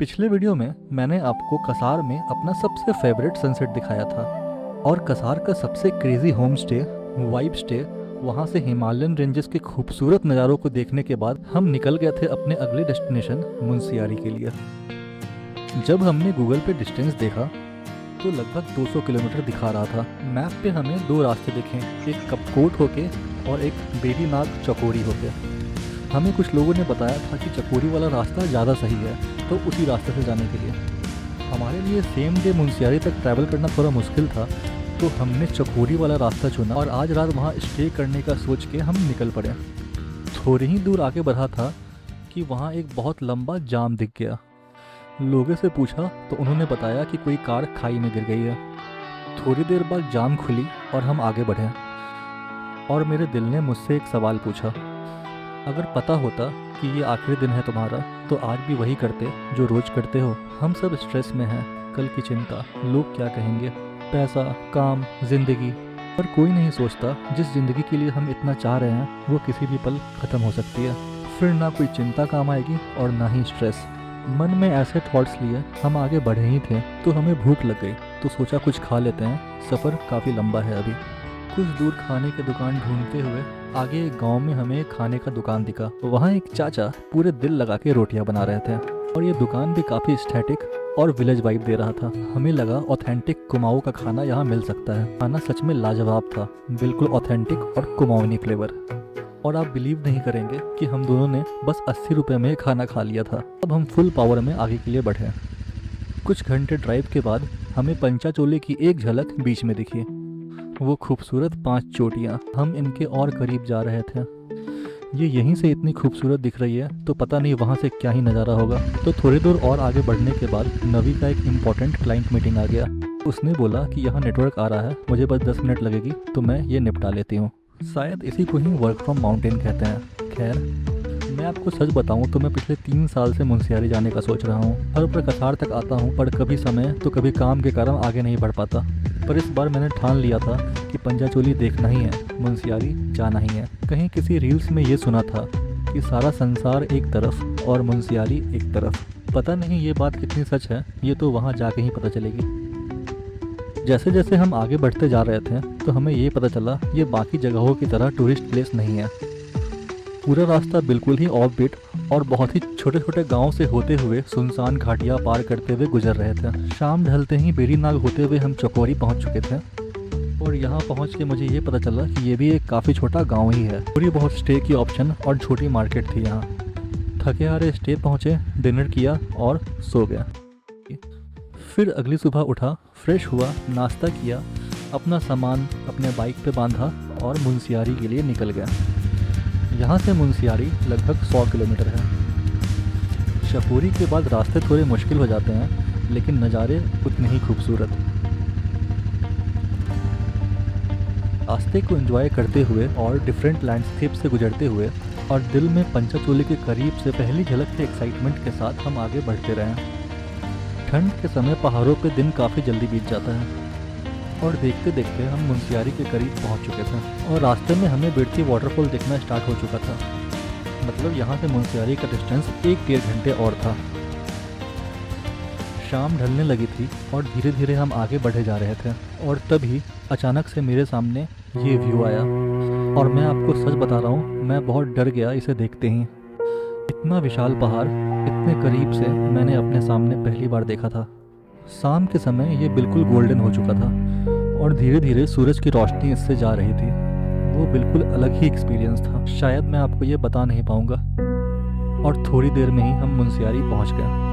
पिछले वीडियो में मैंने आपको कसार में अपना सबसे फेवरेट सनसेट दिखाया था और कसार का सबसे crazy home stay vibe stay वहाँ से हिमालयन रेंजेस के खूबसूरत नज़ारों को देखने के बाद हम निकल गए थे अपने अगले डेस्टिनेशन मुंशियारी के लिए। जब हमने गूगल पे डिस्टेंस देखा तो लगभग 200 किलोमीटर दिखा रहा था। मैप पे हमें दो रास्ते दिखे, एक कपकोट होके और एक बेरीनाग चकोरी होके। हमें कुछ लोगों ने बताया था कि चकोरी वाला रास्ता ज़्यादा सही है, तो उसी रास्ते से जाने के लिए हमारे लिए सेम डे मुंशियारी तक ट्रैवल करना थोड़ा मुश्किल था, तो हमने चकोरी वाला रास्ता चुना और आज रात वहाँ स्टे करने का सोच के हम निकल पड़े। थोड़ी ही दूर आगे बढ़ा था कि वहाँ एक बहुत लंबा जाम दिख गया। लोगों से पूछा तो उन्होंने बताया कि कोई कार खाई में गिर गई है। थोड़ी देर बाद जाम खुली और हम आगे बढ़े और मेरे दिल ने मुझसे एक सवाल पूछा, अगर पता होता कि ये आखिरी दिन है तुम्हारा तो आज भी वही करते जो रोज करते हो। हम सब स्ट्रेस में हैं, कल की चिंता, लोग क्या कहेंगे, पैसा, काम, जिंदगी, पर कोई नहीं सोचता जिस जिंदगी के लिए हम इतना चाह रहे हैं वो किसी भी पल खत्म हो सकती है। फिर ना कोई चिंता काम आएगी और ना ही स्ट्रेस। मन में ऐसे थॉट्स लिए हम आगे बढ़े ही थे तो हमें भूख लग गई, तो सोचा कुछ खा लेते हैं, सफ़र काफ़ी लंबा है अभी। कुछ दूर खाने की दुकान ढूंढते हुए आगे एक गांव में हमें एक खाने का दुकान दिखा। वहाँ एक चाचा पूरे दिल लगा के रोटियां बना रहे थे और ये दुकान भी काफ़ी स्टैटिक और विलेज वाइब दे रहा था। हमें लगा ऑथेंटिक कुमाऊं का खाना यहाँ मिल सकता है। खाना सच में लाजवाब था, बिल्कुल ऑथेंटिक और कुमाऊनी फ्लेवर। और आप बिलीव नहीं करेंगे कि हम दोनों ने बस 80 रुपये में खाना खा लिया था। अब हम फुल पावर में आगे के लिए बढ़े। कुछ घंटे ड्राइव के बाद हमें पंचाचोले की एक झलक बीच में दिखी। वो खूबसूरत 5 चोटियाँ, हम इनके और करीब जा रहे थे। ये यहीं से इतनी खूबसूरत दिख रही है तो पता नहीं वहाँ से क्या ही नज़ारा होगा। तो थोड़ी दूर और आगे बढ़ने के बाद नवी का एक इम्पॉर्टेंट क्लाइंट मीटिंग आ गया। उसने बोला कि यहाँ नेटवर्क आ रहा है, मुझे बस 10 मिनट लगेगी तो मैं ये निपटा लेती हूँ। शायद इसी को ही वर्क फ्रॉम माउंटेन कहते हैं। खैर, मैं आपको सच बताऊं तो मैं पिछले 3 साल से मुंशियारी जाने का सोच रहा हूं। हर बार कसार तक आता हूं, पर कभी समय तो कभी काम के कारण आगे नहीं बढ़ पाता। पर इस बार मैंने ठान लिया था कि पंचाचोली देखना ही है, मुंशियारी जाना ही है। कहीं किसी रील्स में ये सुना था कि सारा संसार एक तरफ और मुंशियारी एक तरफ। पता नहीं ये बात कितनी सच है, ये तो वहाँ जाके ही पता चलेगी। जैसे जैसे हम आगे बढ़ते जा रहे थे तो हमें ये पता चला ये बाकी जगहों की तरह टूरिस्ट प्लेस नहीं है। पूरा रास्ता बिल्कुल ही ऑफ बीट और बहुत ही छोटे छोटे गांव से होते हुए सुनसान घाटियां पार करते हुए गुजर रहे थे। शाम ढलते ही बेरीनाग होते हुए हम चकोरी पहुंच चुके थे और यहाँ पहुंच के मुझे ये पता चला कि ये भी एक काफ़ी छोटा गांव ही है। पूरी बहुत स्टे की ऑप्शन और छोटी मार्केट थी यहाँ। थके हारे स्टे पहुँचे, डिनर किया और सो गया। फिर अगली सुबह उठा, फ्रेश हुआ, नाश्ता किया, अपना सामान अपने बाइक पे बांधा और मुंशियारी के लिए निकल गया। यहाँ से मुंशियारी लगभग 100 किलोमीटर है। चकोरी के बाद रास्ते थोड़े मुश्किल हो जाते हैं, लेकिन नज़ारे उतने ही खूबसूरत। रास्ते को एंजॉय करते हुए और डिफरेंट लैंडस्केप से गुजरते हुए और दिल में पंचाचोली के करीब से पहली झलक के एक्साइटमेंट के साथ हम आगे बढ़ते रहे। ठंड के समय पहाड़ों पे दिन काफ़ी जल्दी बीत जाता है और देखते देखते हम मुंशियारी के करीब पहुंच चुके थे और रास्ते में हमें बिरथी वाटरफॉल दिखना स्टार्ट हो चुका था। मतलब यहाँ से मुंशियारी का डिस्टेंस 1-1.5 घंटे और था। शाम ढलने लगी थी और धीरे धीरे हम आगे बढ़े जा रहे थे और तभी अचानक से मेरे सामने ये व्यू आया और मैं आपको सच बता रहा हूँ, मैं बहुत डर गया इसे देखते ही। इतना विशाल पहाड़ इतने करीब से मैंने अपने सामने पहली बार देखा था। शाम के समय ये बिल्कुल गोल्डन हो चुका था और धीरे धीरे सूरज की रोशनी इससे जा रही थी। वो बिल्कुल अलग ही एक्सपीरियंस था, शायद मैं आपको ये बता नहीं पाऊंगा। और थोड़ी देर में ही हम मुंशियारी पहुंच गए।